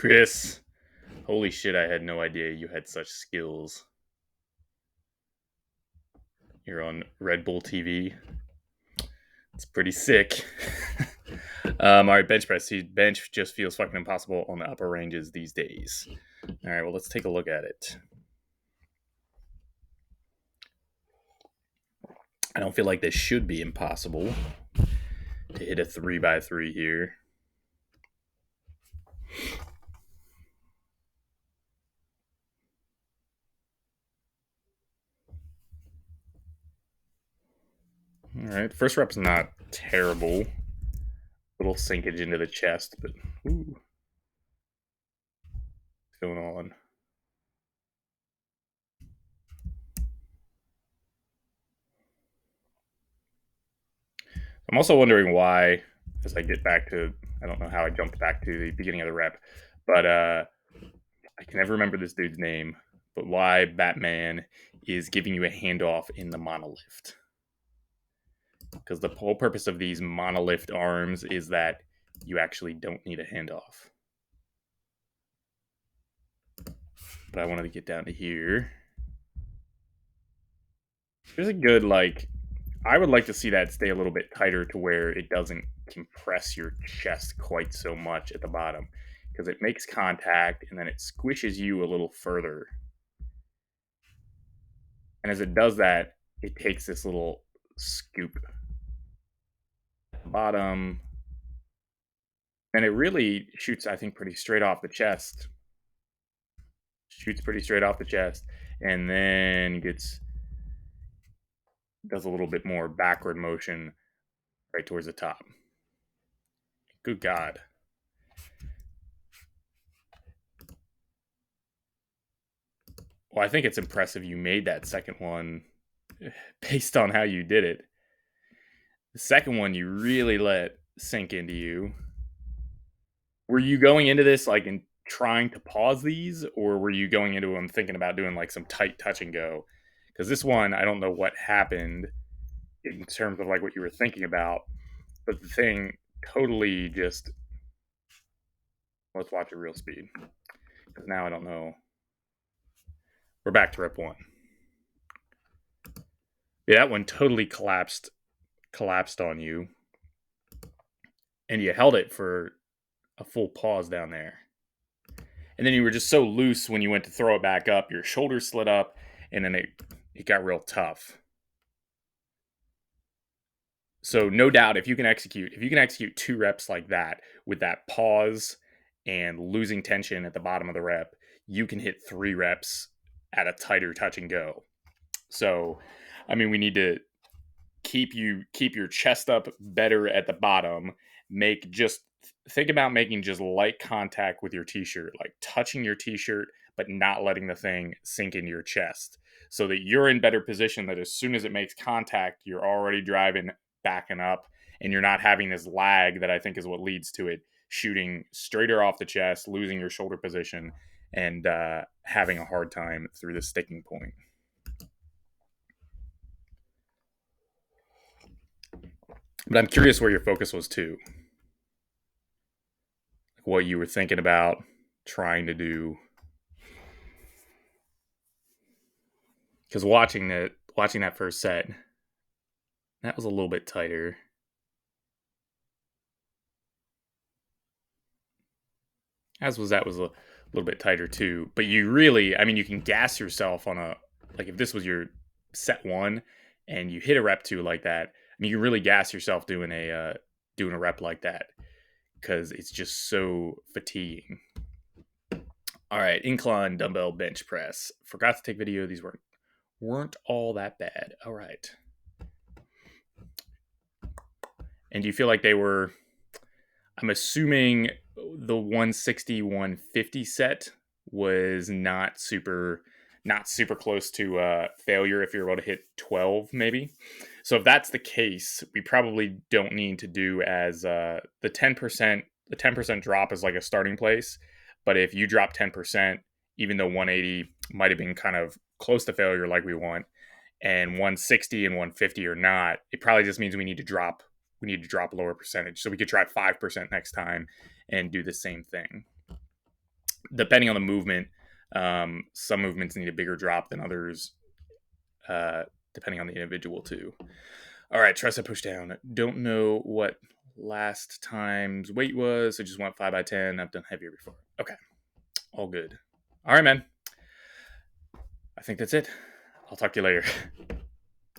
Chris, holy shit, I had no idea you had such skills. You're on Red Bull TV. It's pretty sick. All right, bench press. See, bench just feels fucking impossible on the upper ranges these days. All right, well, let's take a look at it. I don't feel like this should be impossible to hit a 3x3 here. All right, first rep's not terrible. Little sinkage into the chest, but ooh, what's going on? I'm also wondering why, as I get back to, I don't know how I jumped back to the beginning of the rep, but I can never remember this dude's name, but why Batman is giving you a handoff in the monolift. Because the whole purpose of these monolift arms is that you actually don't need a handoff. But I wanted to get down to here. There's a good, like, I would like to see that stay a little bit tighter to where it doesn't compress your chest quite so much at the bottom. Because it makes contact and then it squishes you a little further. And as it does that, it takes this little scoop at the bottom. And it really shoots, I think, pretty straight off the chest. Shoots pretty straight off the chest. And then does a little bit more backward motion right towards the top. Good God. Well, I think it's impressive you made that second one based on how you did it. The second one you really let sink into you. Were you going into this like in trying to pause these, or were you going into them thinking about doing like some tight touch and go? Because this one, I don't know what happened in terms of like what you were thinking about, but the thing totally just. Let's watch it real speed. Because now I don't know. We're back to rep one. Yeah, that one totally collapsed on you. And you held it for a full pause down there. And then you were just so loose when you went to throw it back up, your shoulders slid up, and then it got real tough. So no doubt, if you can execute 2 reps like that with that pause and losing tension at the bottom of the rep, you can hit 3 reps at a tighter touch and go. So, I mean, we need to keep your chest up better at the bottom. Think about making just light contact with your t-shirt, like touching your t-shirt, but not letting the thing sink into your chest, so that you're in better position that as soon as it makes contact, you're already driving, backing up, and you're not having this lag that I think is what leads to it shooting straighter off the chest, losing your shoulder position, and having a hard time through the sticking point. But I'm curious where your focus was too. Like what you were thinking about trying to do. Because watching that first set, that was a little bit tighter. That was a little bit tighter too. But you really, I mean, you can gas yourself on like if this was your set 1 and you hit a rep 2 like that, I mean, you can really gas yourself doing a rep like that because it's just so fatiguing. All right, incline dumbbell bench press. Forgot to take video. These weren't all that bad. All right. And do you feel like they were, I'm assuming the 160, 150 set was not super close to failure if you're able to hit 12 maybe. So if that's the case, we probably don't need to do as the 10% drop is like a starting place. But if you drop 10%, even though 180 might have been kind of close to failure like we want, and 160 and 150 are not, it probably just means we need to drop a lower percentage. So we could try 5% next time and do the same thing. depending on the movement, some movements need a bigger drop than others, depending on the individual too. All right, tricep push down. Don't know what last time's weight was. I just went 5 by 10. I've done heavier before. Okay, all good. All right, man. I think that's it. I'll talk to you later.